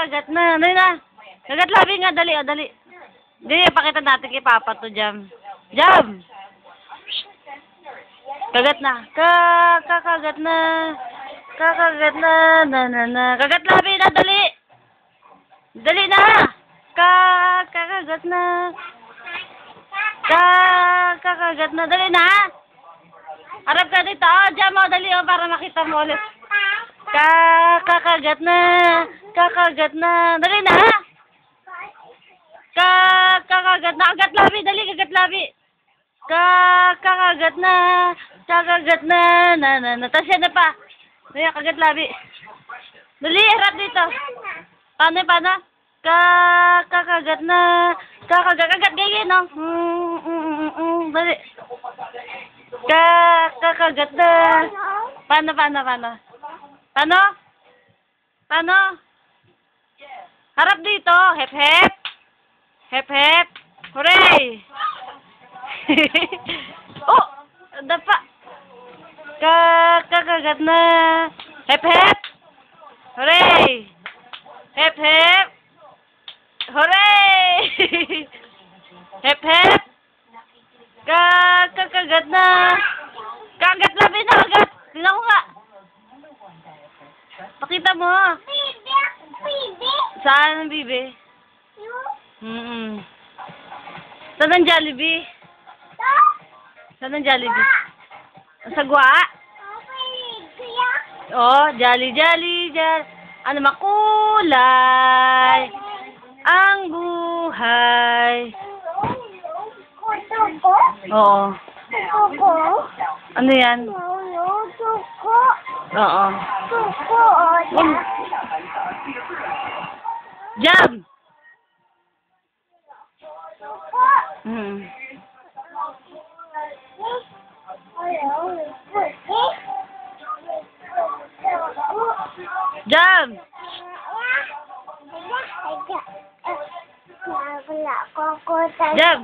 kakagat na. Dali na. Kagat labi nga, dali, o, dali. Dali, pakita natin kay Papa to, Jam. Jam! Kagat na. Kakagat na. Kakagat na. Kagat labi na, dali. Dali na. Kakagat na. Kakagat na. Dali na. Harap ka dito. Oh, Jam, o, dali, o, para makita mo ulit. Kakagat na. Kakagat na. Dali na. Kakagat na. Kagat labi. Dali, kagat labi. Kakagat na. Kakagat na. Tapos yan na pa. Dali, kagat labi. Dali, harap dito. Paano? Kakagat na. Kagat ganyan, no? Dali. Kakagat na. Paano? Harap dito. Hep, hep. Hep, hep. Hooray! Oh! Dapa. Kakagat na. Hep, hep. Hooray! Hep, hep. Hooray! Hep, hep. Kakagat na. Kagat labi na, kagat. Tingnan ko nga. Pakita mo. Bibi. Saan ang bibi? Saan ang Jollibee? Saan ang Jollibee? Sa gwa? Oh, jolly. Ano makulay ang buhay. Oo. Ano yan? Oo. Jam! Jam! Jam!